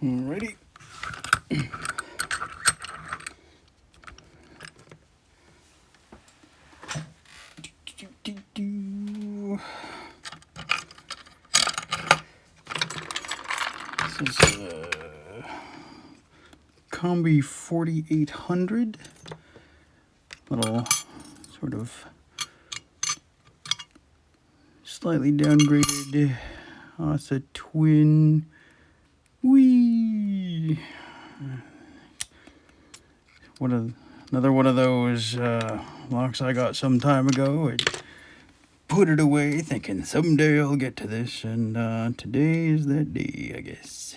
Alrighty. This is a Combi 4800. Little sort of slightly downgraded Assa Twin. Whee! Another one of those locks I got some time ago. I put it away thinking someday I'll get to this, and today is that day, I guess.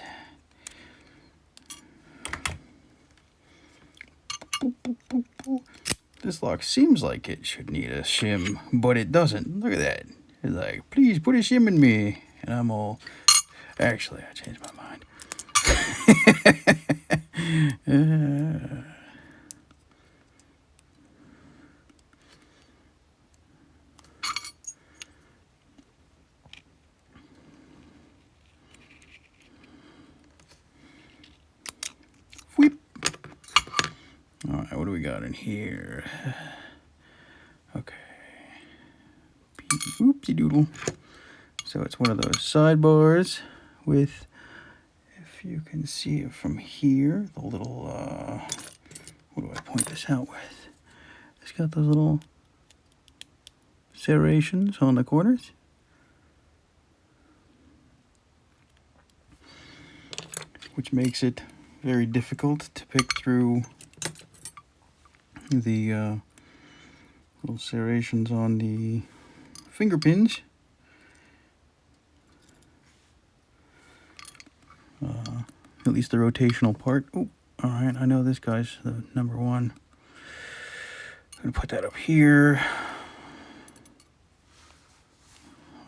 Boop, boop, boop, boop. This lock seems like it should need a shim, but it doesn't. Look at that. It's like, please put a shim in me. And I'm all, actually, I changed my mind. Whip. All right, what do we got in here? Okay. Oopsie doodle. So it's one of those sidebars with, if you can see it from here, the little, what do I point this out with? It's got those little serrations on the corners. Which makes it very difficult to pick through the little serrations on the finger pins. At least the rotational part. Oh, all right, I know this guy's the number one. I'm gonna put that up here.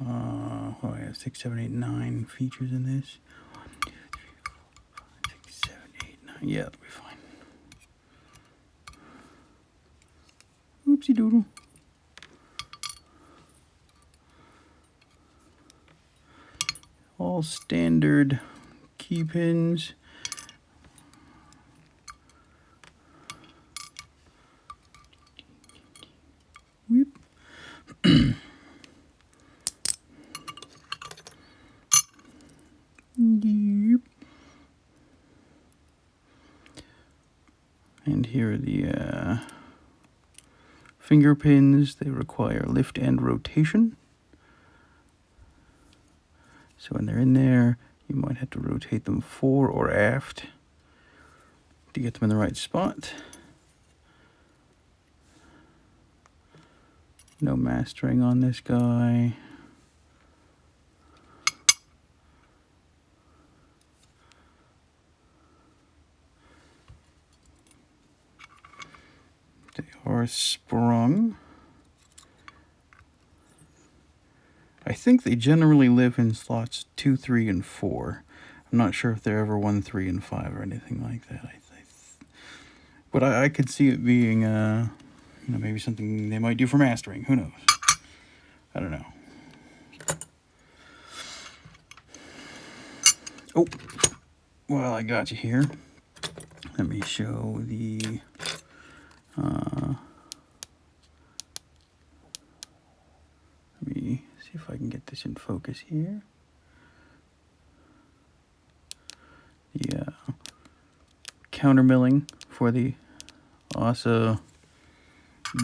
Oh, I have 6, 7, 8, 9 features in this. 1, 2, 3, 4, 5, 6, 7, 8, 9. Yeah, that'll be fine. Oopsie doodle. All standard key pins. Whoop. And here are the finger pins. They require lift and rotation. So when they're in there, you might have to rotate them fore or aft to get them in the right spot. No mastering on this guy. They are sprung. I think they generally live in slots 2, 3, and 4. I'm not sure if they're ever 1, 3, and 5 or anything like that. But I could see it being, maybe something they might do for mastering. Who knows? I don't know. Oh, well, I got you here. Let me show the let me see if I can get this in focus here. The counter milling for the Assa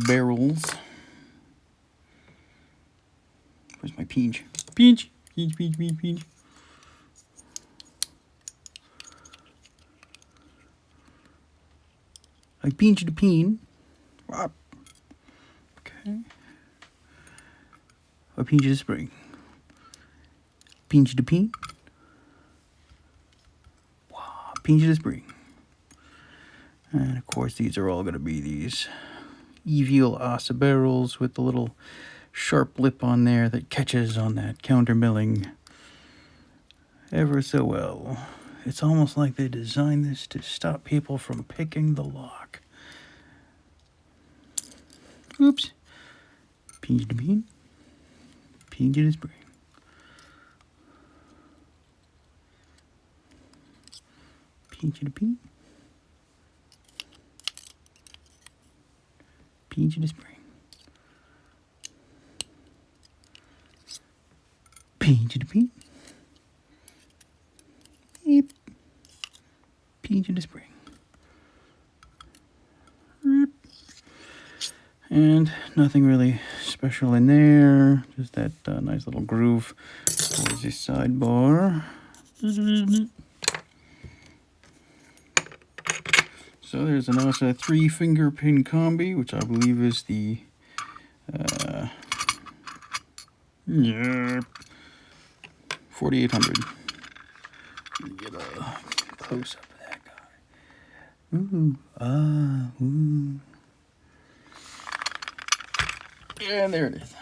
barrels. Where's my pinch? Pinch! Pinch, pinch, pinch, pinch. I pinched the pin. Okay. I pinch the spring. Pinch the pin. Pinch the spring. And of course, these are all going to be these EVL Assa barrels with the little sharp lip on there that catches on that counter milling ever so well. It's almost like they designed this to stop people from picking the lock. Oops. Pinch the pin. Pinch the spring. Pinch the pin. Pinch the spring. Pinch the pin. Beep. Pinch the spring. And nothing really special in there. Just that nice little groove towards the sidebar. So there's an Assa 3-finger pin combi, which I believe is the 4800. Get a close up of that guy. Ooh, ooh. And there it is.